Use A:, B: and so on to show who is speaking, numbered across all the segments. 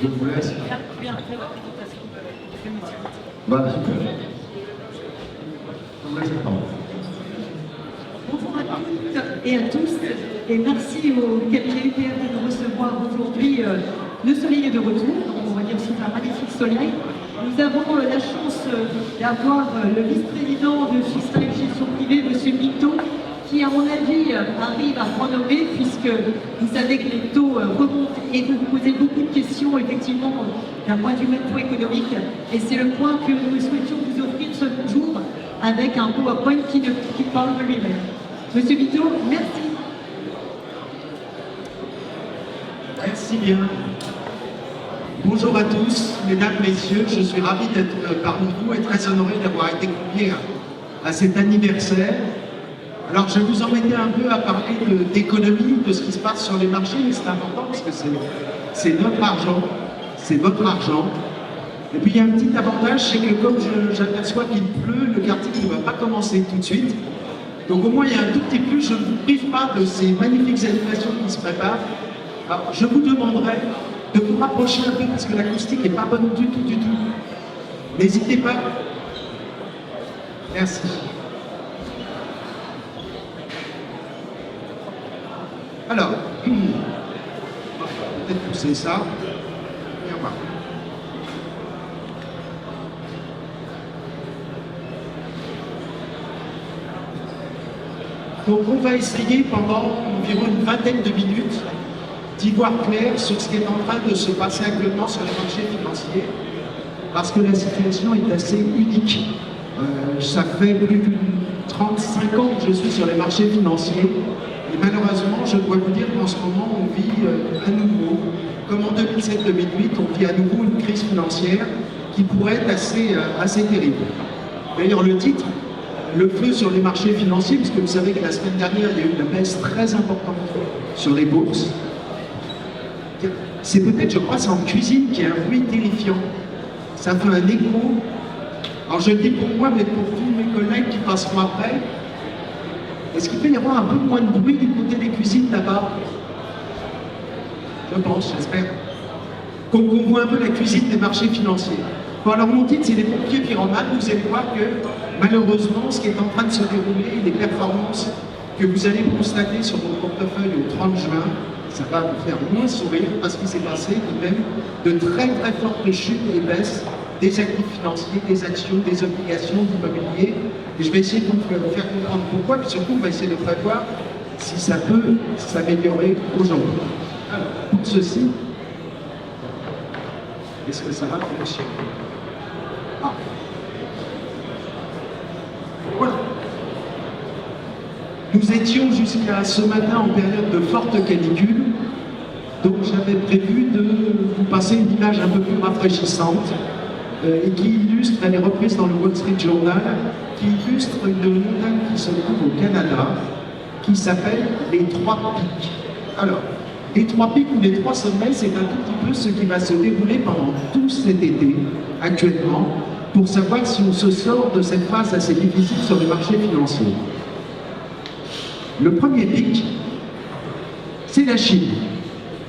A: Je vous laisse. Voilà, super. Je vous laisse attendre.
B: Bonjour à toutes et à tous, et merci au cabinet UPR de nous recevoir aujourd'hui. Le soleil est de retour, on va dire sous un magnifique soleil. Nous avons la chance d'avoir le vice-président de Sustainable Gestion Privée, M. Mito, qui, à mon avis, arrive à renommer, puisque vous savez que les taux remontent et vous vous posez beaucoup de questions, effectivement, d'un point de vue macroéconomique. Et c'est le point que nous souhaitions vous offrir ce jour avec un PowerPoint qui parle de lui-même. Monsieur Mito, merci.
C: Merci bien. Bonjour à tous, mesdames, messieurs, je suis ravi d'être parmi vous et très honoré d'avoir été convié à cet anniversaire. Alors je vais vous embêter un peu à parler d'économie, de ce qui se passe sur les marchés, mais c'est important parce que c'est notre argent, c'est votre argent. Et puis il y a un petit avantage, c'est que comme j'aperçois qu'il pleut, le karting ne va pas commencer tout de suite. Donc au moins il y a un tout petit plus, je ne vous prive pas de ces magnifiques animations qui se préparent. Alors, je vous demanderai de vous rapprocher un peu parce que l'acoustique n'est pas bonne du tout, du tout. N'hésitez pas. Merci. Alors, on va peut-être pousser ça. Et on va. Donc on va essayer pendant environ une vingtaine de minutes d'y voir clair sur ce qui est en train de se passer actuellement sur les marchés financiers, parce que la situation est assez unique. Ça fait plus de 35 ans que je suis sur les marchés financiers, et malheureusement, je dois vous dire qu'en ce moment, on vit à nouveau, comme en 2007-2008, on vit à nouveau une crise financière qui pourrait être assez terrible. D'ailleurs, le titre, le feu sur les marchés financiers, puisque vous savez que la semaine dernière, il y a eu une baisse très importante sur les bourses. C'est peut-être, je crois, c'est en cuisine qu'il y a un bruit terrifiant. Ça fait un écho. Alors je le dis pour moi, mais pour tous mes collègues qui passeront après, est-ce qu'il peut y avoir un peu moins de bruit du côté des cuisines là-bas? Je pense, j'espère. Qu'on voit un peu la cuisine des marchés financiers. Bon, alors mon titre, c'est les pompiers pyromanes. Vous allez voir que malheureusement, ce qui est en train de se dérouler, les performances que vous allez constater sur votre portefeuille au 30 juin, ça va vous faire moins sourire parce qu'il s'est passé tout de même de très très fortes chutes et baisses des actifs financiers, des actions, des obligations, d'immobilier. Et je vais essayer de vous faire comprendre pourquoi, puis surtout on va essayer de prévoir si ça peut s'améliorer aujourd'hui. Alors, pour ceci, est-ce que ça va fonctionner? Ah. Voilà. Nous étions jusqu'à ce matin en période de forte canicule, donc j'avais prévu de vous passer une image un peu plus rafraîchissante et qui illustre, elle est reprise dans le Wall Street Journal, qui illustre une montagne qui se trouve au Canada, qui s'appelle les Trois Pics. Alors, les Trois Pics ou les Trois Sommets, c'est un tout petit peu ce qui va se dérouler pendant tout cet été, actuellement, pour savoir si on se sort de cette phase assez difficile sur les marchés financiers. Le premier pic, c'est la Chine.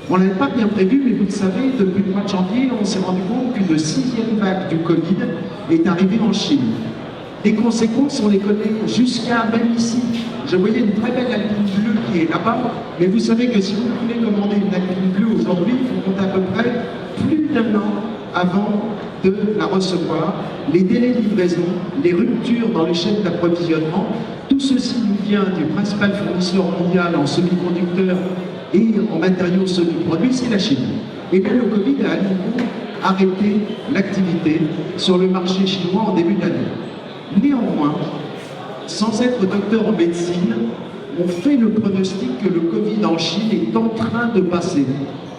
C: On ne l'avait pas bien prévu, mais vous le savez, depuis le mois de janvier, on s'est rendu compte qu'une 6e vague du Covid est arrivée en Chine. Les conséquences, on les connaît jusqu'à même ici. Je voyais une très belle Alpine bleue qui est là-bas, mais vous savez que si vous voulez commander une Alpine bleue aujourd'hui, il faut compter à peu près plus d'1 an avant de la recevoir. Les délais de livraison, les ruptures dans les chaînes d'approvisionnement, tout ceci nous vient du principal fournisseur mondial en semi-conducteurs et en matériaux semi-produits, c'est la Chine. Et là, le Covid a à nouveau arrêté l'activité sur le marché chinois en début d'année. Néanmoins, sans être docteur en médecine, on fait le pronostic que le Covid en Chine est en train de passer.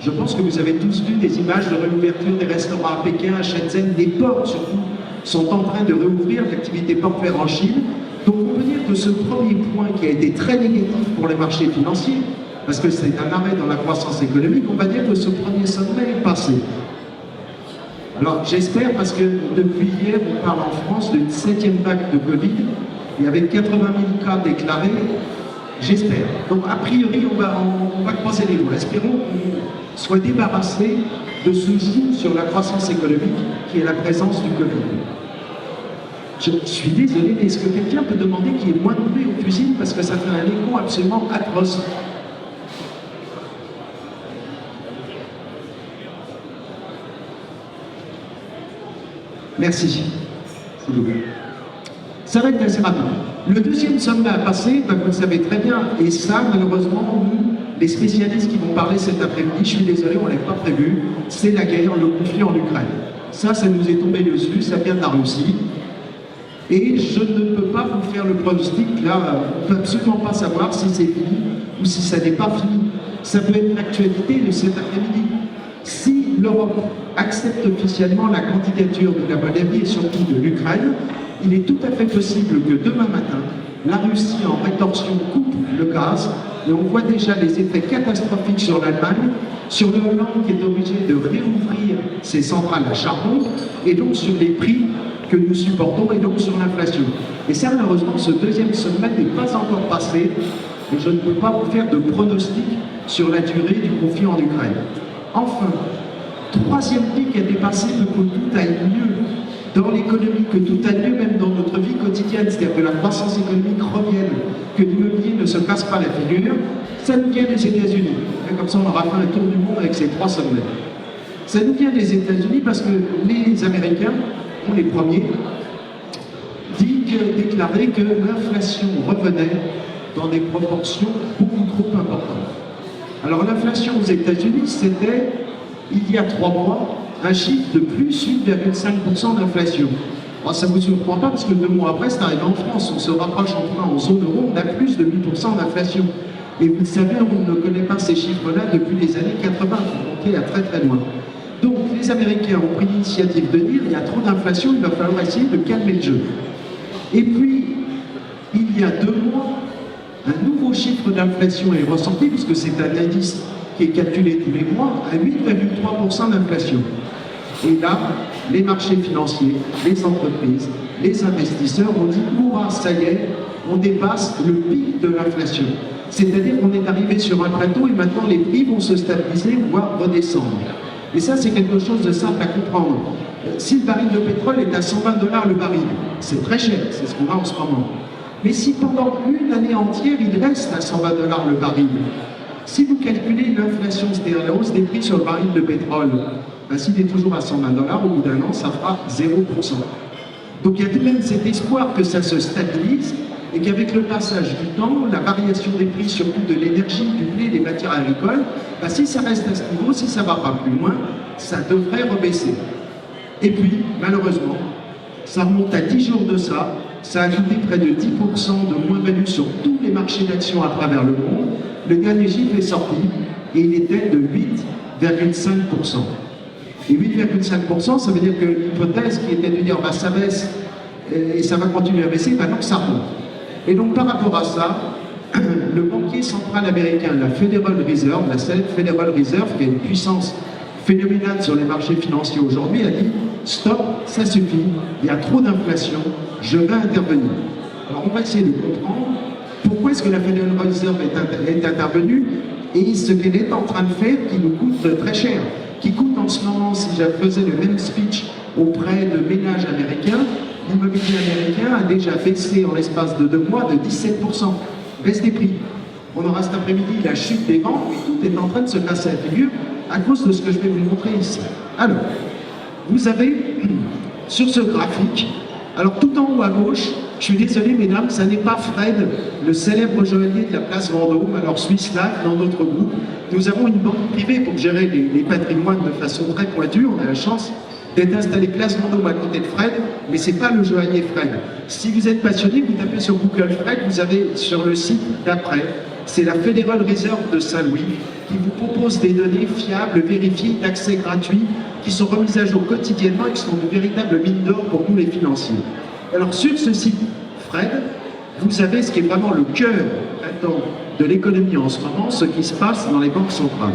C: Je pense que vous avez tous vu des images de réouverture des restaurants à Pékin, à Shenzhen, des ports surtout sont en train de réouvrir l'activité portuaire en Chine. Donc on peut dire que ce premier point qui a été très négatif pour les marchés financiers, parce que c'est un arrêt dans la croissance économique, on va dire que ce premier sommet est passé. Alors j'espère, parce que depuis hier, on parle en France d'une 7e vague de Covid, il y avait 80 000 cas déclarés, j'espère. Donc a priori, on va croiser les doigts. Espérons qu'on soit débarrassé de se joue sur la croissance économique qui est la présence du Covid. Je suis désolé, mais est-ce que quelqu'un peut demander qu'il y ait moins de bruit aux fusils parce que ça fait un écho absolument atroce. Merci. Ça va être assez rapide. Le deuxième sommet à passer, vous le savez très bien, et ça, malheureusement, nous, les spécialistes qui vont parler cet après-midi, je suis désolé, on ne l'avait pas prévu, c'est la guerre, le conflit en Ukraine. Ça nous est tombé dessus, ça vient de la Russie. Et je ne peux pas vous faire le pronostic, là, on ne peut absolument pas savoir si c'est fini ou si ça n'est pas fini. Ça peut être l'actualité de cet après-midi. Si l'Europe accepte officiellement la candidature de la Moldavie et surtout de l'Ukraine, il est tout à fait possible que demain matin, la Russie en rétorsion coupe le gaz, et on voit déjà les effets catastrophiques sur l'Allemagne, sur le Hollande qui est obligé de réouvrir ses centrales à charbon, et donc sur les prix que nous supportons, et donc sur l'inflation. Et ça, malheureusement, ce deuxième sommet n'est pas encore passé, et je ne peux pas vous faire de pronostic sur la durée du conflit en Ukraine. Enfin, troisième pic à dépasser pour que tout aille mieux dans l'économie, que tout aille mieux même dans notre vie quotidienne, c'est-à-dire que la croissance économique revienne, que l'immobilier ne se casse pas la figure, ça nous vient des États-Unis. Et comme ça, on aura fait un tour du monde avec ces trois sommets. Ça nous vient des États-Unis parce que les Américains, ont les premiers, déclaré que l'inflation revenait dans des proportions beaucoup trop importantes. Alors l'inflation aux États-Unis, c'était, il y a 3 mois, un chiffre de plus 8,5% d'inflation. Ça ne vous surprend pas parce que 2 mois après, c'est arrivé en France. On se rapproche enfin en zone euro, on a plus de 8% d'inflation. Et vous le savez, on ne connaît pas ces chiffres-là depuis les années 80, faut monter à très très loin. Donc les Américains ont pris l'initiative de dire il y a trop d'inflation, il va falloir essayer de calmer le jeu. Et puis, il y a 2 mois, un nouveau chiffre d'inflation est ressorti, puisque c'est un indice qui est calculé tous les mois, à 8,3% d'inflation. Et là, les marchés financiers, les entreprises, les investisseurs ont dit « Ouah, ça y est, on dépasse le pic de l'inflation ». C'est-à-dire qu'on est arrivé sur un plateau et maintenant les prix vont se stabiliser, voire redescendre. Et ça, c'est quelque chose de simple à comprendre. Si le baril de pétrole est à 120 $ le baril, c'est très cher, c'est ce qu'on a en ce moment. Mais si pendant une année entière, il reste à 120 $ le baril, si vous calculez l'inflation, c'est-à-dire la hausse des prix sur le baril de pétrole, s'il est toujours à 120 $, au bout d'un an, ça fera 0%. Donc il y a tout de même cet espoir que ça se stabilise et qu'avec le passage du temps, la variation des prix, surtout de l'énergie, du blé, des matières agricoles, si ça reste à ce niveau, si ça ne va pas plus loin, ça devrait rebaisser. Et puis, malheureusement, ça remonte à 10 jours de ça, ça a ajouté près de 10% de moins-value sur tous les marchés d'actions à travers le monde. Le dernier chiffre est sorti et il était de 8,5%. Et 8,5%, ça veut dire que l'hypothèse qui était de dire ça baisse et ça va continuer à baisser, maintenant ça remonte. Et donc par rapport à ça, le banquier central américain, la Federal Reserve, la Federal Reserve, qui a une puissance phénoménale sur les marchés financiers aujourd'hui, a dit stop, ça suffit, il y a trop d'inflation, je vais intervenir. Alors on va essayer de comprendre pourquoi est-ce que la Federal Reserve est intervenue et ce qu'elle est en train de faire qui nous coûte très cher, qui coûte en ce moment, si je faisais le même speech auprès de ménages américains, l'immobilier américain a déjà baissé en l'espace de 2 mois de 17%, baisse des prix. On aura cet après-midi la chute des ventes et tout est en train de se casser la figure à cause de ce que je vais vous montrer ici. Alors, vous avez sur ce graphique, alors tout en haut à gauche, je suis désolé mesdames, ça n'est pas Fred, le célèbre joaillier de la place Vendôme, alors Swiss Life dans notre groupe. Nous avons une banque privée pour gérer les patrimoines de façon très pointue, on a la chance d'être installé place Vendôme à côté de Fred, mais c'est pas le joaillier Fred. Si vous êtes passionné, vous tapez sur Google Fred, vous avez sur le site d'après, c'est la Federal Reserve de Saint-Louis qui vous propose des données fiables, vérifiées, d'accès gratuit, qui sont remises à jour quotidiennement et qui sont de véritables mines d'or pour nous les financiers. Alors sur ce site Fred, vous avez ce qui est vraiment le cœur de l'économie en ce moment, ce qui se passe dans les banques centrales.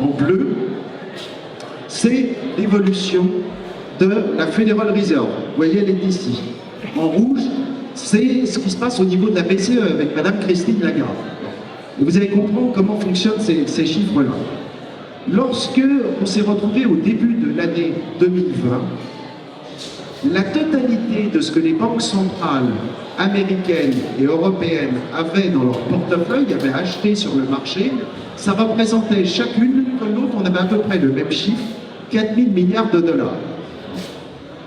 C: En bleu, c'est l'évolution de la Federal Reserve. Vous voyez, elle est ici. En rouge, c'est ce qui se passe au niveau de la BCE avec Madame Christine Lagarde. Et vous allez comprendre comment fonctionnent ces chiffres-là. Lorsque on s'est retrouvé au début de l'année 2020, la totalité de ce que les banques centrales américaines et européennes avaient dans leur portefeuille, avaient acheté sur le marché, ça représentait chacune, comme l'autre, on avait à peu près le même chiffre, 4 000 milliards de dollars.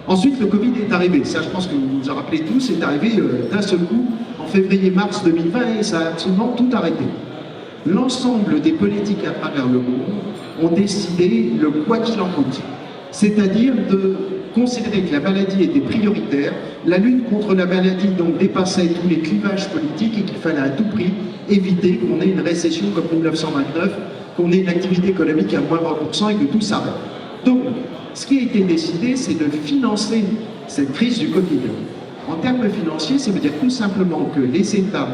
C: Ensuite, le Covid est arrivé. Ça, je pense que vous vous en rappelez tous, c'est arrivé d'un seul coup en février-mars 2020 et ça a absolument tout arrêté. L'ensemble des politiques à travers le monde ont décidé le quoi qu'il en coûte. C'est-à-dire de considérer que la maladie était prioritaire, la lutte contre la maladie donc dépassait tous les clivages politiques et qu'il fallait à tout prix éviter qu'on ait une récession comme 1929, qu'on ait une activité économique à moins 20% et que tout s'arrête. Donc, ce qui a été décidé, c'est de financer cette crise du Covid. En termes financiers, ça veut dire tout simplement que les États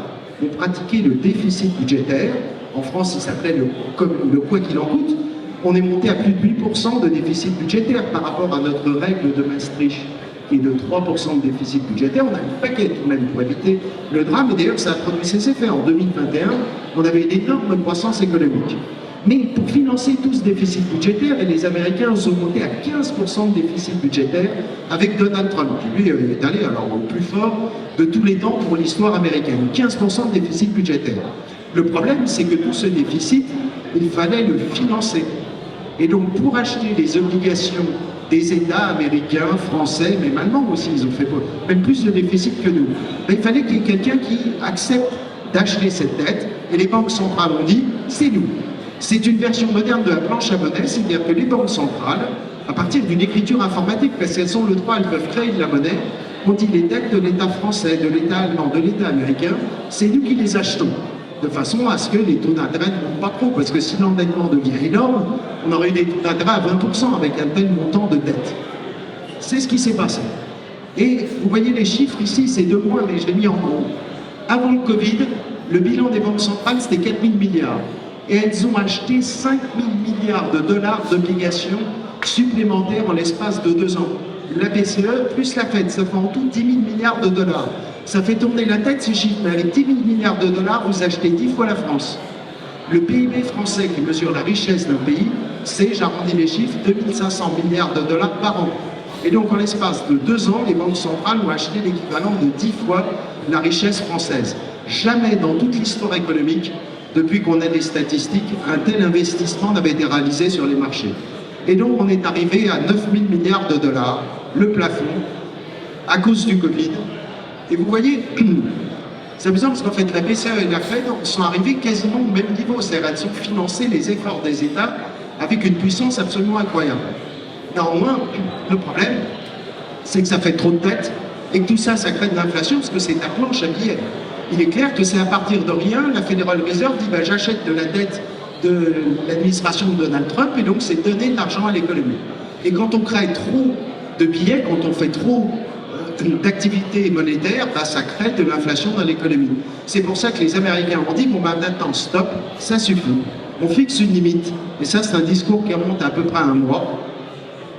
C: ont pratiqué le déficit budgétaire. En France, il s'appelait le quoi qu'il en coûte. On est monté à plus de 8% de déficit budgétaire par rapport à notre règle de Maastricht, qui est de 3% de déficit budgétaire. On a un paquet tout de même pour éviter le drame. Et d'ailleurs, ça a produit ses effets. En 2021, on avait une énorme croissance économique. Mais pour financer tout ce déficit budgétaire, et les Américains ont monté à 15% de déficit budgétaire avec Donald Trump, qui lui est allé alors au plus fort de tous les temps pour l'histoire américaine. 15% de déficit budgétaire. Le problème, c'est que tout ce déficit, il fallait le financer. Et donc, pour acheter les obligations des États américains, français, même allemands aussi, ils ont fait même plus de déficit que nous, mais il fallait qu'il y ait quelqu'un qui accepte d'acheter cette dette, et les banques centrales ont dit, c'est nous. C'est une version moderne de la planche à monnaie, c'est-à-dire que les banques centrales, à partir d'une écriture informatique, parce qu'elles ont le droit, elles peuvent créer de la monnaie, on dit les dettes de l'État français, de l'État allemand, de l'État américain, c'est nous qui les achetons, de façon à ce que les taux d'intérêt ne montent pas trop, parce que si l'endettement devient énorme, on aurait eu des taux d'intérêt à 20% avec un tel montant de dette. C'est ce qui s'est passé. Et vous voyez les chiffres ici, c'est 2 points, mais je l'ai mis en gros. Avant le Covid, le bilan des banques centrales, c'était 4 000 milliards. Et elles ont acheté 5 000 milliards de dollars d'obligations supplémentaires en l'espace de 2 ans. La BCE plus la Fed, ça fait en tout 10 000 milliards de dollars. Ça fait tourner la tête ces chiffres, mais avec 10 000 milliards de dollars, vous achetez 10 fois la France. Le PIB français qui mesure la richesse d'un pays, c'est, j'arrondis les chiffres, 2 500 milliards de dollars par an. Et donc en l'espace de 2 ans, les banques centrales ont acheté l'équivalent de 10 fois la richesse française. Jamais dans toute l'histoire économique, depuis qu'on a des statistiques, un tel investissement n'avait été réalisé sur les marchés. Et donc on est arrivé à 9 000 milliards de dollars, le plafond, à cause du Covid. Et vous voyez, c'est amusant parce qu'en fait la BCE et la Fed sont arrivés quasiment au même niveau, c'est-à-dire elles ont financé les efforts des États avec une puissance absolument incroyable. Néanmoins, le problème, c'est que ça fait trop de dettes et que tout ça, ça crée de l'inflation parce que c'est un planche à billets. Il est clair que c'est à partir de rien, la Federal Reserve dit bah, j'achète de la dette de l'administration de Donald Trump et donc c'est donner de l'argent à l'économie. Et quand on crée trop de billets, quand on fait trop d'activités monétaires, bah, ça crée de l'inflation dans l'économie. C'est pour ça que les Américains ont dit bon bah maintenant stop, ça suffit. On fixe une limite. Et ça c'est un discours qui remonte à peu près à 1 mois.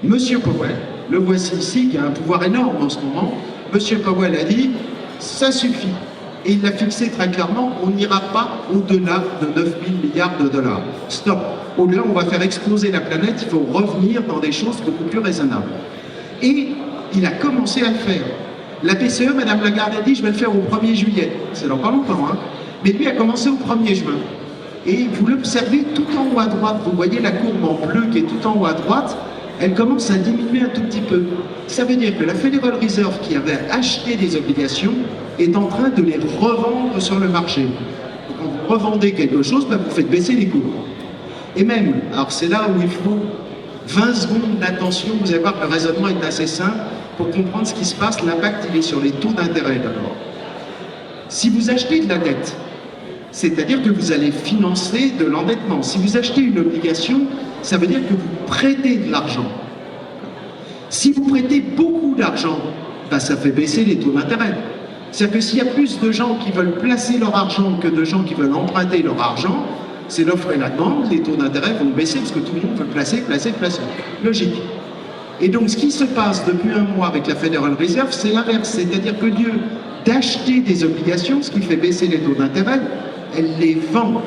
C: Monsieur Powell, le voici ici, qui a un pouvoir énorme en ce moment, Monsieur Powell a dit ça suffit. Et il l'a fixé très clairement, on n'ira pas au-delà de 9 000 milliards de dollars. Stop. Au-delà, on va faire exploser la planète, il faut revenir dans des choses beaucoup plus raisonnables. Et il a commencé à le faire. La BCE, Madame Lagarde a dit, je vais le faire au 1er juillet. C'est dans pas longtemps, hein. Mais lui a commencé au 1er juin. Et vous l'observez tout en haut à droite, vous voyez la courbe en bleu qui est tout en haut à droite, elle commence à diminuer un tout petit peu. Ça veut dire que la Federal Reserve qui avait acheté des obligations est en train de les revendre sur le marché. Quand vous revendez quelque chose, ben vous faites baisser les cours. Et même, alors c'est là où il faut 20 secondes d'attention, vous allez voir que le raisonnement est assez simple, pour comprendre ce qui se passe, l'impact il est sur les taux d'intérêt d'abord. Si vous achetez de la dette, c'est-à-dire que vous allez financer de l'endettement. Si vous achetez une obligation, ça veut dire que vous prêtez de l'argent. Si vous prêtez beaucoup d'argent, ben ça fait baisser les taux d'intérêt. C'est-à-dire que s'il y a plus de gens qui veulent placer leur argent que de gens qui veulent emprunter leur argent, c'est l'offre et la demande, les taux d'intérêt vont baisser parce que tout le monde veut placer. Logique. Et donc ce qui se passe depuis 1 mois avec la Federal Reserve, c'est l'inverse. C'est-à-dire que au lieu d'acheter des obligations, ce qui fait baisser les taux d'intérêt, elle les vend.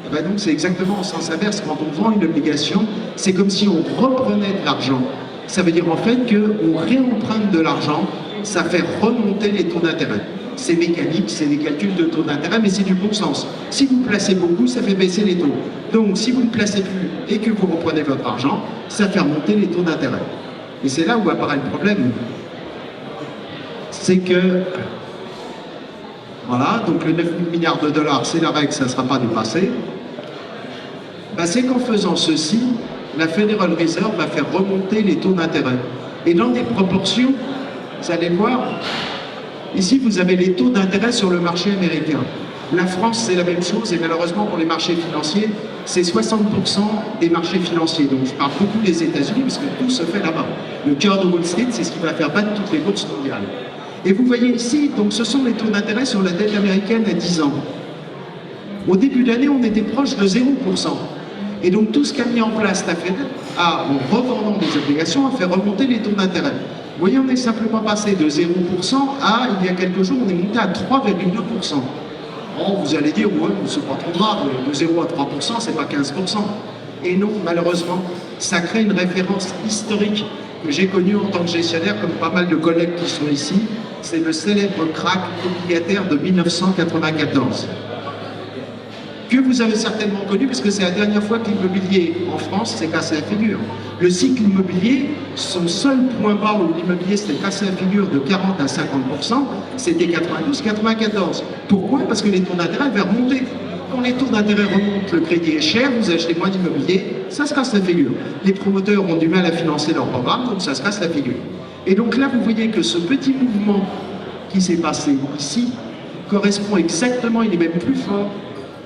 C: Eh ben donc c'est exactement en sens inverse. Quand on vend une obligation, c'est comme si on reprenait de l'argent. Ça veut dire en fait qu'on réemprunte de l'argent, ça fait remonter les taux d'intérêt. C'est mécanique, c'est des calculs de taux d'intérêt, mais c'est du bon sens. Si vous placez beaucoup, ça fait baisser les taux. Donc si vous ne placez plus et que vous reprenez votre argent, ça fait remonter les taux d'intérêt. Et c'est là où apparaît le problème. C'est que, voilà, donc le 9 000 milliards de dollars, c'est la règle, ça ne sera pas dépassé. Ben, c'est qu'en faisant ceci, la Federal Reserve va faire remonter les taux d'intérêt. Et dans des proportions, vous allez voir, ici vous avez les taux d'intérêt sur le marché américain. La France, c'est la même chose, et malheureusement pour les marchés financiers, c'est 60% des marchés financiers. Donc je parle beaucoup des États-Unis, parce que tout se fait là-bas. Le cœur de Wall Street, c'est ce qui va faire battre toutes les bourses mondiales. Et vous voyez ici, donc ce sont les taux d'intérêt sur la dette américaine à 10 ans. Au début d'année, on était proche de 0%. Et donc tout ce qu'a mis en place la Fed, en revendant des obligations, a fait remonter les taux d'intérêt. Vous voyez, on est simplement passé de 0% à, il y a quelques jours, on est monté à 3,2%. Bon, vous allez dire, ouais, c'est pas trop grave, de 0 à 3%, c'est pas 15%. Et non, malheureusement, ça crée une référence historique que j'ai connue en tant que gestionnaire, comme pas mal de collègues qui sont ici. C'est le célèbre crack obligataire de 1994. Que vous avez certainement connu, parce que c'est la dernière fois que l'immobilier en France s'est cassé la figure. Le cycle immobilier, son seul point bas où l'immobilier s'était cassé la figure de 40 à 50%, c'était 92-94. Pourquoi? Parce que les taux d'intérêt avaient remonté. Quand les taux d'intérêt remontent, le crédit est cher, vous achetez moins d'immobilier, ça se casse la figure. Les promoteurs ont du mal à financer leur programme, donc ça se casse la figure. Et donc là, vous voyez que ce petit mouvement qui s'est passé ici correspond exactement, il est même plus fort,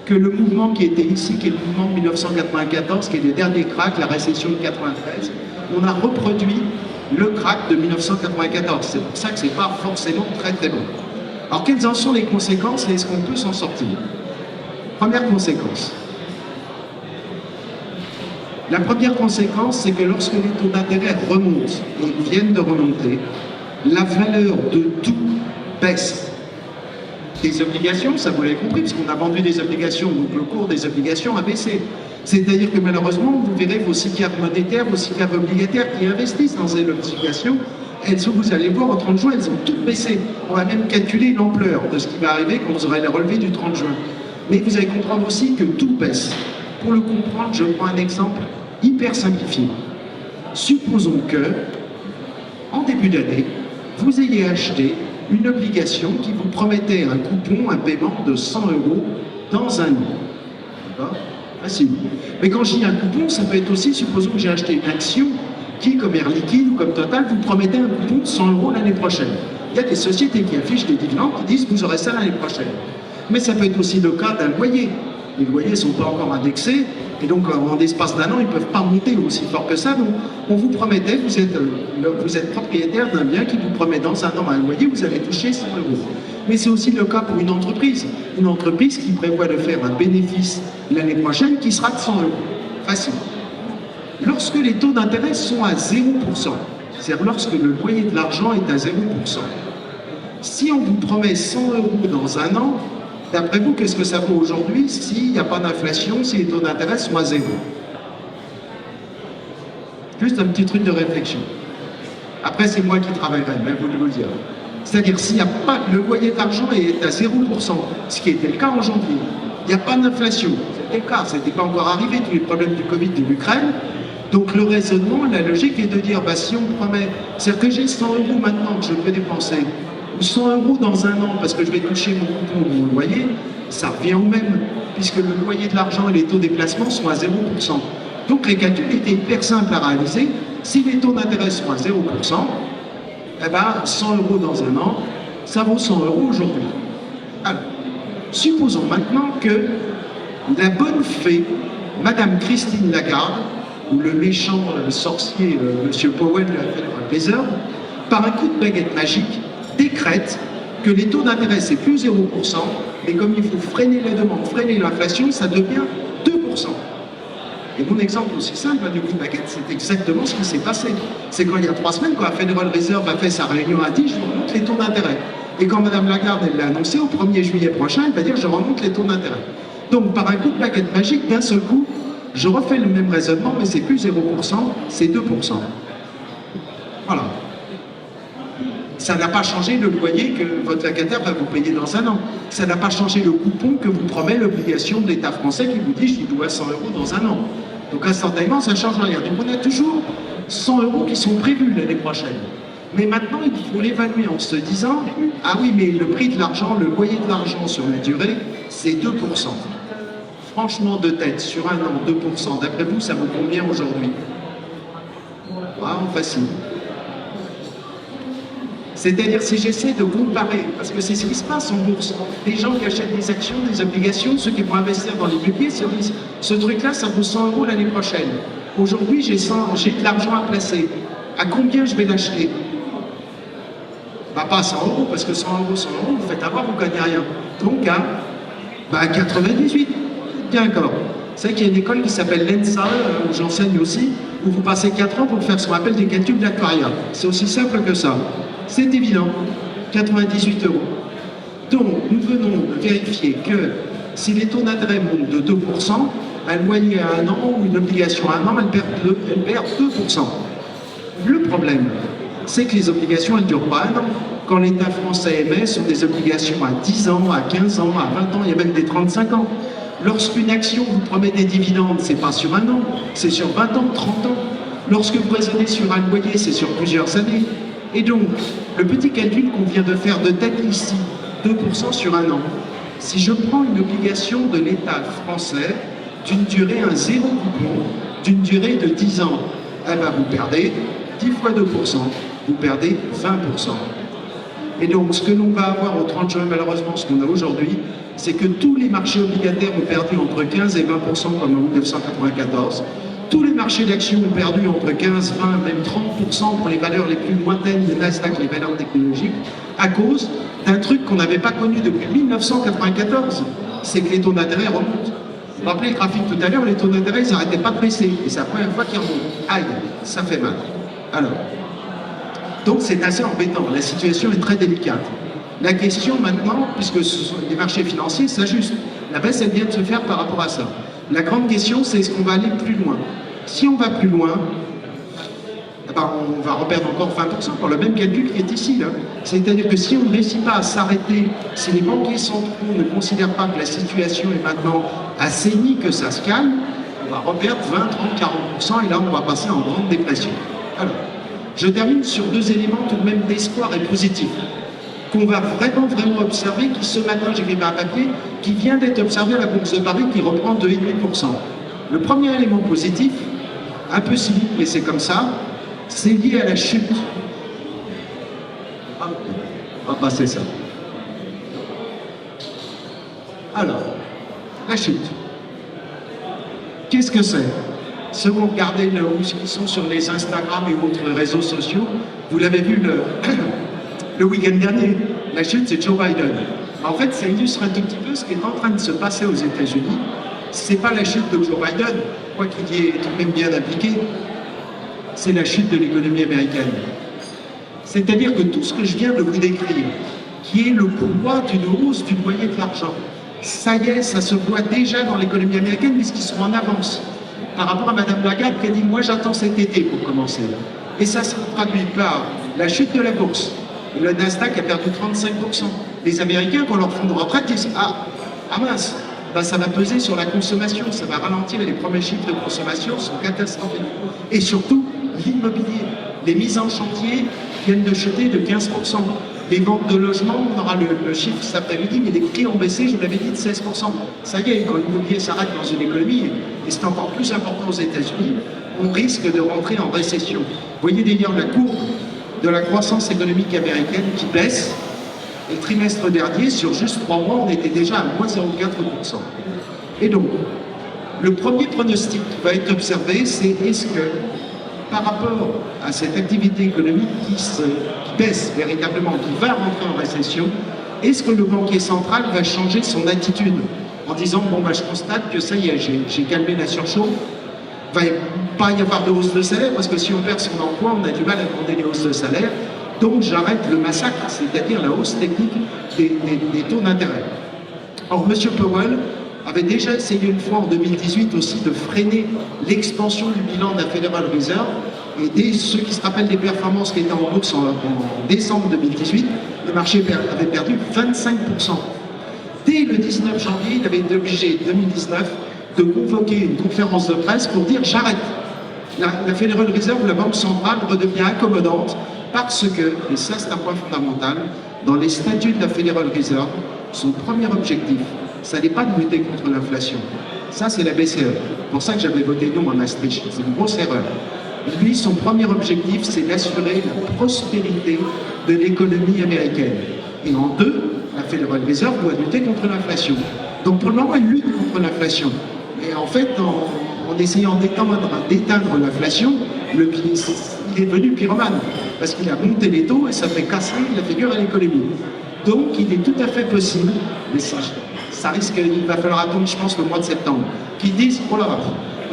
C: que le mouvement qui était ici, qui est le mouvement de 1994, qui est le dernier crack, la récession de 93, on a reproduit le crack de 1994. C'est pour ça que c'est pas forcément très très bon. Alors quelles en sont les conséquences et est-ce qu'on peut s'en sortir? Première conséquence. La première conséquence, c'est que lorsque les taux d'intérêt remontent et viennent de remonter, la valeur de tout baisse. Des obligations, ça vous l'avez compris, parce qu'on a vendu des obligations, donc le cours des obligations a baissé. C'est-à-dire que malheureusement, vous verrez vos SICAV monétaires, vos SICAV obligataires qui investissent dans ces obligations, vous allez voir au 30 juin, elles ont toutes baissé. On va même calculer l'ampleur de ce qui va arriver quand vous aurez les relevés du 30 juin. Mais vous allez comprendre aussi que tout baisse. Pour le comprendre, je prends un exemple hyper simplifié. Supposons que, en début d'année, vous ayez acheté une obligation qui vous promettait un coupon, un paiement de 100 € dans un an. D'accord? Facile. Mais quand je dis un coupon, ça peut être aussi, supposons que j'ai acheté une action qui, comme Air Liquide ou comme Total, vous promettait un coupon de 100 € l'année prochaine. Il y a des sociétés qui affichent des dividendes qui disent vous aurez ça l'année prochaine. Mais ça peut être aussi le cas d'un loyer. Les loyers ne sont pas encore indexés, et donc en l'espace d'un an, ils ne peuvent pas monter aussi fort que ça. Donc on vous promettait, vous êtes propriétaire d'un bien qui vous promet dans un an un loyer, vous allez toucher 100 €. Mais c'est aussi le cas pour une entreprise qui prévoit de faire un bénéfice l'année prochaine qui sera de 100 €. Facile. Lorsque les taux d'intérêt sont à 0%, c'est-à-dire lorsque le loyer de l'argent est à 0%, si on vous promet 100 € dans un an, d'après vous, qu'est-ce que ça vaut aujourd'hui s'il n'y a pas d'inflation, si les taux d'intérêt sont à 0? Juste un petit truc de réflexion. Après, c'est moi qui travaillerai, mais vous le dire. C'est-à-dire, s'il n'y a pas, le loyer d'argent est à 0%, ce qui était le cas en janvier, il n'y a pas d'inflation. C'était le cas, ça n'était pas encore arrivé, tous les problèmes du Covid de l'Ukraine. Donc le raisonnement, la logique est de dire, bah, si on promet, c'est-à-dire que j'ai 100 € maintenant que je peux dépenser, 100 € dans un an parce que je vais toucher mon coupon ou mon loyer, ça revient au même, puisque le loyer de l'argent et les taux des placements sont à 0%. Donc les calculs étaient hyper simples à réaliser. Si les taux d'intérêt sont à 0%, eh ben 100 € dans un an, ça vaut 100 € aujourd'hui. Alors, supposons maintenant que la bonne fée, Madame Christine Lagarde, ou le méchant sorcier, Monsieur Powell, Federal Reserve, par un coup de baguette magique, décrète que les taux d'intérêt, c'est plus 0%, mais comme il faut freiner la demande, freiner l'inflation, ça devient 2%. Et mon exemple aussi simple, du coup de baguette, c'est exactement ce qui s'est passé. C'est quand il y a 3 semaines, quand la Federal Reserve a fait sa réunion a dit, je remonte les taux d'intérêt. Et quand Mme Lagarde, elle l'a annoncé, au 1er juillet prochain, elle va dire, je remonte les taux d'intérêt. Donc, par un coup de baguette magique, d'un seul coup, je refais le même raisonnement, mais c'est plus 0%, c'est 2%. Voilà. Ça n'a pas changé le loyer que votre locataire va vous payer dans un an. Ça n'a pas changé le coupon que vous promet l'obligation de l'État français qui vous dit « je vous dois 100 € dans un an ». Donc instantanément, ça ne change rien. Donc on a toujours 100 € qui sont prévus l'année prochaine. Mais maintenant, il faut l'évaluer en se disant « ah oui, mais le prix de l'argent, le loyer de l'argent sur la durée, c'est 2%. » Franchement, de tête, sur un an, 2%, d'après vous, ça vaut combien aujourd'hui? Vraiment facile. C'est-à-dire, si j'essaie de comparer, parce que c'est ce qui se passe en bourse, les gens qui achètent des actions, des obligations, ceux qui vont investir dans l'immobilier se disent « ce truc-là, ça vaut 100 € l'année prochaine. Aujourd'hui, j'ai de l'argent à placer. À combien je vais l'acheter ?» Bah, pas 100 €, parce que 100 €, 100 €, vous faites avoir, vous ne gagnez rien. Donc, à 98. D'accord. C'est vrai qu'il y a une école qui s'appelle l'ENSA, où j'enseigne aussi, où vous passez 4 ans pour faire ce qu'on appelle des calculs d'actuariat. C'est aussi simple que ça. C'est évident, 98 €. Donc, nous venons de vérifier que si les taux d'intérêt montent de 2%, un loyer à un an ou une obligation à un an, elle perd 2%. Le problème, c'est que les obligations, elles ne durent pas un an. Quand l'État français émet, ce sont des obligations à 10 ans, à 15 ans, à 20 ans, il y a même des 35 ans. Lorsqu'une action vous promet des dividendes, ce n'est pas sur un an, c'est sur 20 ans, 30 ans. Lorsque vous raisonnez sur un loyer, c'est sur plusieurs années. Et donc, le petit calcul qu'on vient de faire de tête ici, 2% sur un an, si je prends une obligation de l'État français d'une durée, un zéro coupon, d'une durée de 10 ans, eh ben vous perdez 10 fois 2%, vous perdez 20%. Et donc, ce que l'on va avoir au 30 juin, malheureusement, ce qu'on a aujourd'hui, c'est que tous les marchés obligataires ont perdu entre 15 et 20% comme en 1994. Tous les marchés d'actions ont perdu entre 15, 20, même 30% pour les valeurs les plus lointaines de Nasdaq, les valeurs technologiques, à cause d'un truc qu'on n'avait pas connu depuis 1994, c'est que les taux d'intérêt remontent. Vous vous rappelez le graphique tout à l'heure, les taux d'intérêt, ils n'arrêtaient pas de baisser, et c'est la première fois qu'ils remontent. Aïe, ça fait mal. Alors, donc c'est assez embêtant, la situation est très délicate. La question maintenant, puisque les marchés financiers s'ajustent, la baisse, elle vient de se faire par rapport à ça. La grande question, c'est est-ce qu'on va aller plus loin? Si on va plus loin, eh ben, on va reperdre encore 20% pour le même calcul qui est ici. C'est-à-dire que si on ne réussit pas à s'arrêter, si les banquiers centraux ne considèrent pas que la situation est maintenant assainie, que ça se calme, on va reperdre 20, 30, 40% et là, on va passer en grande dépression. Alors, je termine sur deux éléments tout de même d'espoir et positifs qu'on va vraiment observer, qui ce matin, j'ai fait un papier, qui vient d'être observé à la Bourse de Paris, qui reprend 2,5%. Le premier élément positif, un peu cynique, mais c'est comme ça, c'est lié à la chute. On va passer ça. Alors, la chute. Qu'est-ce que c'est? Ceux qui ont regardé qui sont sur les Instagram et autres réseaux sociaux, vous l'avez vu le week-end dernier, la chute, c'est Joe Biden. En fait, ça illustre un tout petit peu ce qui est en train de se passer aux États-Unis. Ce n'est pas la chute de Joe Biden, moi qui y est tout de même bien impliqué, c'est la chute de l'économie américaine. C'est-à-dire que tout ce que je viens de vous décrire, qui est le poids d'une hausse du loyer de l'argent, ça y est, ça se voit déjà dans l'économie américaine puisqu'ils sont en avance. Par rapport à Mme Lagarde qui a dit « moi j'attends cet été pour commencer ». Et ça se traduit par la chute de la bourse. Le Nasdaq a perdu 35%. Les Américains, quand leur fonds de retraite, disent « ah mince, ben ça va peser sur la consommation, ça va ralentir et les premiers chiffres de consommation sont catastrophiques. » Et surtout, l'immobilier. Les mises en chantier viennent de chuter de 15%. Les ventes de logements, on aura le chiffre cet après-midi, mais les prix ont baissé, je vous l'avais dit, de 16%. Ça y est, quand l'immobilier s'arrête dans une économie, et c'est encore plus important aux États-Unis, on risque de rentrer en récession. Vous voyez d'ailleurs la courbe de la croissance économique américaine qui baisse. Et le trimestre dernier, sur juste 3 mois, on était déjà à moins 0,4%. Et donc, le premier pronostic qui va être observé, c'est est-ce que, par rapport à cette activité économique qui baisse véritablement, qui va rentrer en récession, est-ce que le banquier central va changer son attitude en disant « bon, bah, je constate que ça y est, j'ai calmé la surchauffe, il ne va pas y avoir de hausse de salaire, parce que si on perd son emploi, on a du mal à demander des hausses de salaire, donc j'arrête le massacre, c'est-à-dire la hausse technique des taux d'intérêt. » Or, M. Powell avait déjà essayé une fois en 2018 aussi de freiner l'expansion du bilan de la Federal Reserve. Et dès ceux qui se rappellent des performances qui étaient en bourse en décembre 2018, le marché avait perdu 25%. Dès le 19 janvier, il avait été obligé, 2019, de convoquer une conférence de presse pour dire j'arrête. La Federal Reserve, la Banque centrale, redevient accommodante parce que, et ça c'est un point fondamental, dans les statuts de la Federal Reserve, son premier objectif, ça n'est pas de lutter contre l'inflation. Ça, c'est la BCE. C'est pour ça que j'avais voté non à Maastricht. C'est une grosse erreur. Lui, son premier objectif, c'est d'assurer la prospérité de l'économie américaine. Et en deux, la Federal Reserve doit lutter contre l'inflation. Donc pour le moment, elle lutte contre l'inflation. Et en fait, en essayant d'éteindre l'inflation, il est devenu pyromane. Parce qu'il a monté les taux et ça fait casser la figure à l'économie. Donc il est tout à fait possible, mais ça risque, il va falloir attendre, je pense, le mois de septembre, qu'ils disent, oh là,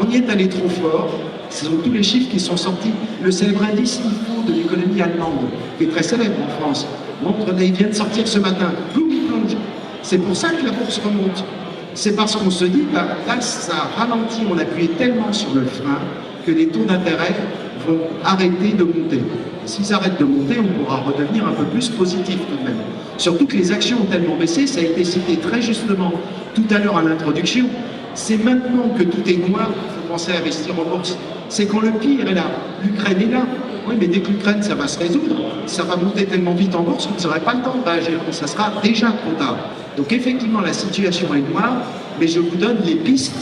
C: on y est allé trop fort, ce sont tous les chiffres qui sont sortis. Le célèbre indice IFO de l'économie allemande, qui est très célèbre en France, montre, il vient de sortir ce matin, boum, il plonge. C'est pour ça que la bourse remonte. C'est parce qu'on se dit, bah, là, ça ralentit, on appuie tellement sur le frein que les taux d'intérêt vont arrêter de monter. S'ils arrêtent de monter, on pourra redevenir un peu plus positif tout de même. Surtout que les actions ont tellement baissé, ça a été cité très justement tout à l'heure à l'introduction. C'est maintenant que tout est noir qu'il faut penser à investir en bourse. C'est quand le pire est là. L'Ukraine est là. Oui, mais dès que l'Ukraine, ça va se résoudre, ça va monter tellement vite en bourse que vous n'aurez pas le temps de réagir. Ça sera déjà trop tard. Donc effectivement, la situation est noire, mais je vous donne les pistes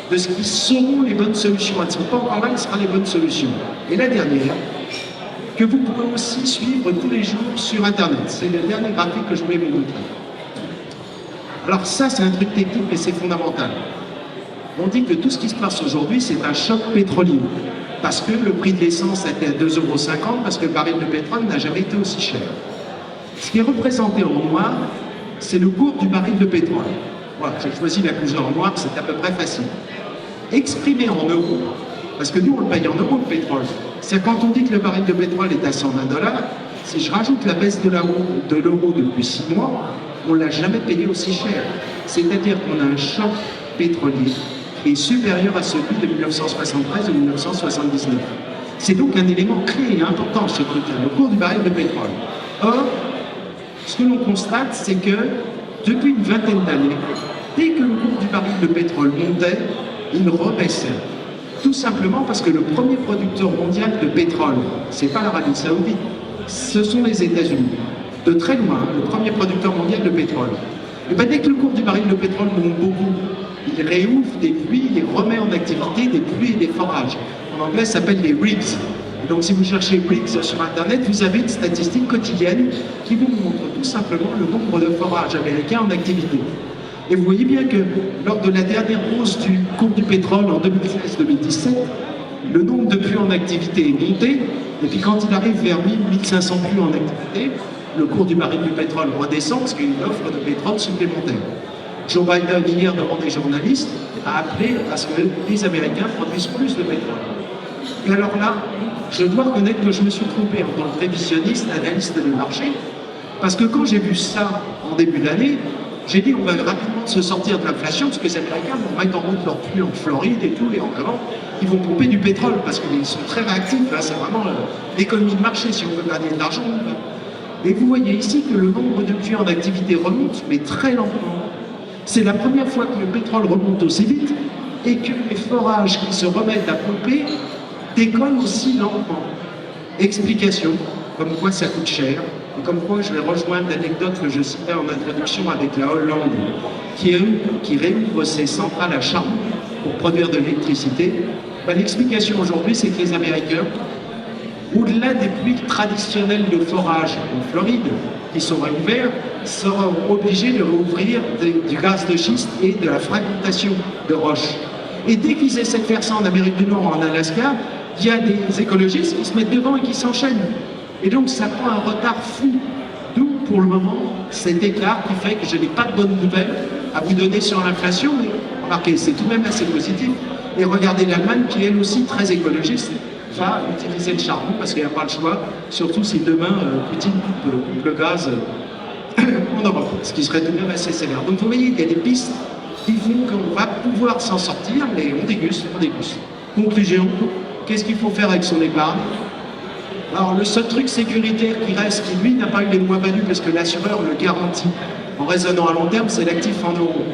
C: de ce qui seront les bonnes solutions. Elles ne sont pas encore là, mais ce sera les bonnes solutions. Et la dernière, que vous pouvez aussi suivre tous les jours sur Internet. C'est le dernier graphique que je voulais vous montrer. Alors ça, c'est un truc technique, mais c'est fondamental. On dit que tout ce qui se passe aujourd'hui, c'est un choc pétrolier. Parce que le prix de l'essence était à 2,50 €, parce que le baril de pétrole n'a jamais été aussi cher. Ce qui est représenté en noir, c'est le cours du baril de pétrole. Voilà, j'ai choisi la couleur noire, c'est à peu près facile. Exprimé en euros, parce que nous, on le paye en euros, le pétrole. C'est quand on dit que le baril de pétrole est à 120 $, si je rajoute la baisse de l'euro depuis 6 mois, on ne l'a jamais payé aussi cher. C'est-à-dire qu'on a un choc pétrolier qui est supérieur à celui de 1973 ou 1979. C'est donc un élément clé et important, ce truc-là, le cours du baril de pétrole. Or, ce que l'on constate, c'est que depuis une vingtaine d'années, dès que le cours du baril de pétrole montait, il rebaissait. Tout simplement parce que le premier producteur mondial de pétrole, ce n'est pas l'Arabie Saoudite, ce sont les États-Unis. De très loin, le premier producteur mondial de pétrole. Et bien, dès que le cours du baril de pétrole monte beaucoup, il réouvre des puits, il remet en activité des puits et des forages. En anglais, ça s'appelle les rigs. Et donc, si vous cherchez rigs sur Internet, vous avez une statistique quotidienne qui vous montre tout simplement le nombre de forages américains en activité. Et vous voyez bien que lors de la dernière hausse du cours du pétrole en 2016-2017, le nombre de puits en activité est monté, et puis quand il arrive vers 1500 puits en activité, le cours du baril du pétrole redescend parce qu'il y a une offre de pétrole supplémentaire. Joe Biden, hier, devant des journalistes, a appelé à ce que les Américains produisent plus de pétrole. Et alors là, je dois reconnaître que je me suis trompé en tant que prévisionniste, analyste des marchés, parce que quand j'ai vu ça en début d'année, j'ai dit on va rapidement se sortir de l'inflation, parce que les Américains vont mettre en route leurs puits en Floride et tout, et en avant, ils vont pomper du pétrole, parce qu'ils sont très réactifs, là, c'est vraiment l'économie de marché, si on veut gagner de l'argent. Et vous voyez ici que le nombre de puits en activité remonte, mais très lentement. C'est la première fois que le pétrole remonte aussi vite, et que les forages qui se remettent à pomper décollent aussi lentement. Explication, comme quoi ça coûte cher, et comme quoi je vais rejoindre l'anecdote que je citais en introduction avec la Hollande, qui réouvre ses centrales à charbon pour produire de l'électricité. Ben, l'explication aujourd'hui, c'est que les Américains, au-delà des puits traditionnels de forage en Floride, qui sont réouverts, seront obligés de rouvrir du gaz de schiste et de la fragmentation de roches. Et dès qu'ils essaient de faire ça en Amérique du Nord, en Alaska, il y a des écologistes qui se mettent devant et qui s'enchaînent. Et donc ça prend un retard fou. D'où, pour le moment, cet écart qui fait que je n'ai pas de bonnes nouvelles à vous donner sur l'inflation, mais remarquez, c'est tout de même assez positif. Et regardez l'Allemagne, qui est elle aussi très écologiste, va utiliser le charbon parce qu'il n'y a pas le choix, surtout si demain Poutine coupe le gaz en Europe, ce qui serait tout de même assez sévère. Donc vous voyez, il y a des pistes qui font qu'on va pouvoir s'en sortir, mais on déguste, on déguste. Conclusion, qu'est-ce qu'il faut faire avec son épargne? Alors le seul truc sécuritaire qui reste, qui lui n'a pas eu les moins-values parce que l'assureur le garantit en raisonnant à long terme, c'est l'actif en euros.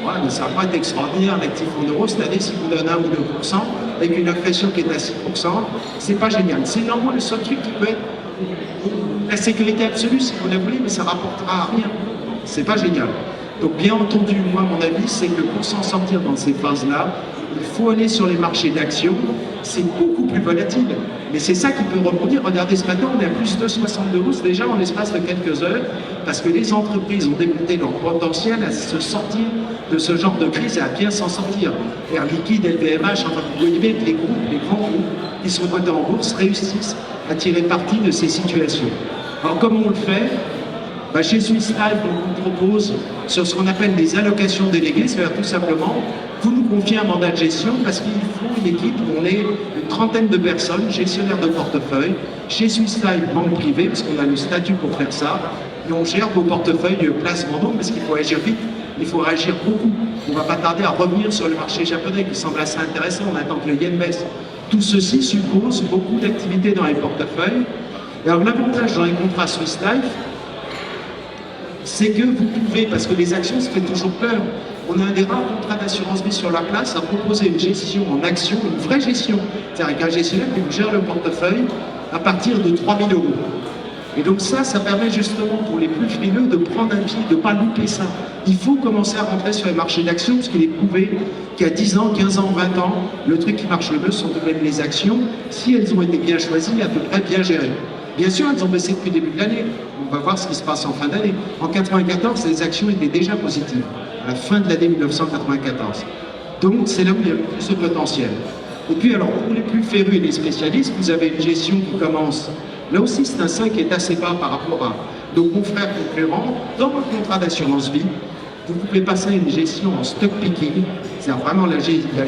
C: Ouais, mais ça va pas être extraordinaire l'actif en euros, cette année, si vous donne 1 ou 2%, avec une inflation qui est à 6%, c'est pas génial. C'est normalement le seul truc qui peut être la sécurité absolue si vous la voulez, mais ça rapportera rien. C'est pas génial. Donc bien entendu, moi mon avis, c'est que pour s'en sortir dans ces phases-là, il faut aller sur les marchés d'actions, c'est beaucoup plus volatile. Mais c'est ça qui peut rebondir. Regardez, ce matin, on est à plus de 62 euros, déjà en l'espace de quelques heures, parce que les entreprises ont démonté leur potentiel à se sortir de ce genre de crise et à bien s'en sortir. Air Liquide, LVMH, enfin, vous voyez bien que les groupes, les grands groupes qui sont cotés en bourse réussissent à tirer parti de ces situations. Alors comment on le fait? Chez Swiss Life, on vous propose sur ce qu'on appelle les allocations déléguées, c'est-à-dire tout simplement, vous nous confiez un mandat de gestion parce qu'il faut une équipe où on est une trentaine de personnes, gestionnaires de portefeuille, chez Swiss Life, banque privée, parce qu'on a le statut pour faire ça, et on gère vos portefeuilles de place Vendôme parce qu'il faut agir vite, il faut réagir beaucoup. On ne va pas tarder à revenir sur le marché japonais qui semble assez intéressant, on attend que le yen baisse. Tout ceci suppose beaucoup d'activité dans les portefeuilles. Et alors l'avantage dans les contrats Swiss Life, c'est que vous pouvez, parce que les actions se fait toujours peur, on a un des rares contrats d'assurance vie sur la place à proposer une gestion en action, une vraie gestion, c'est-à-dire avec un gestionnaire qui vous gère le portefeuille à partir de 3 000 euros. Et donc ça permet justement pour les plus frileux de prendre un pied, de ne pas louper ça. Il faut commencer à rentrer sur les marchés d'actions, parce qu'il est prouvé qu'il y a 10 ans, 15 ans, 20 ans, le truc qui marche le mieux sont de même les actions, si elles ont été bien choisies, à peu près bien gérées. Bien sûr, elles ont baissé depuis le début de l'année. On va voir ce qui se passe en fin d'année. En 1994, les actions étaient déjà positives, à la fin de l'année 1994. Donc, c'est là où il y a le plus de potentiel. Et puis, alors, pour les plus férus et les spécialistes, vous avez une gestion qui commence. Là aussi, c'est un 5 qui est assez bas par rapport à nos confrères concurrents. Dans votre contrat d'assurance vie, vous pouvez passer à une gestion en stock picking, c'est-à-dire vraiment la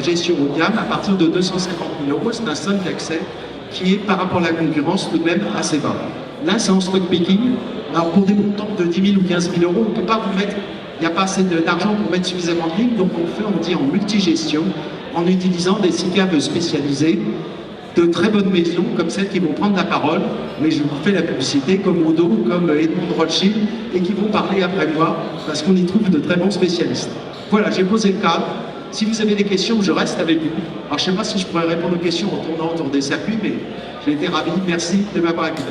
C: gestion haut de gamme, à partir de 250 000 euros, c'est un seuil d'accès qui est par rapport à la concurrence tout de même assez bas. Là, c'est en stock picking. Alors, pour des montants de 10 000 ou 15 000 euros, on ne peut pas vous mettre, il n'y a pas assez d'argent pour mettre suffisamment de lignes, donc on dit en multigestion, en utilisant des SICAV spécialisés, de très bonnes maisons, comme celles qui vont prendre la parole, mais je vous fais la publicité, comme Odo, comme Edmond Rothschild, et qui vont parler après moi, parce qu'on y trouve de très bons spécialistes. Voilà, j'ai posé le cadre. Si vous avez des questions, je reste avec vous. Alors, je ne sais pas si je pourrais répondre aux questions en tournant autour des circuits, mais j'ai été ravi. Merci de m'avoir écouté.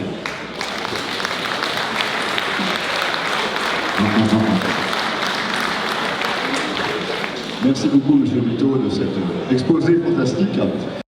A: Merci beaucoup, M. Buteau, de cet exposé fantastique.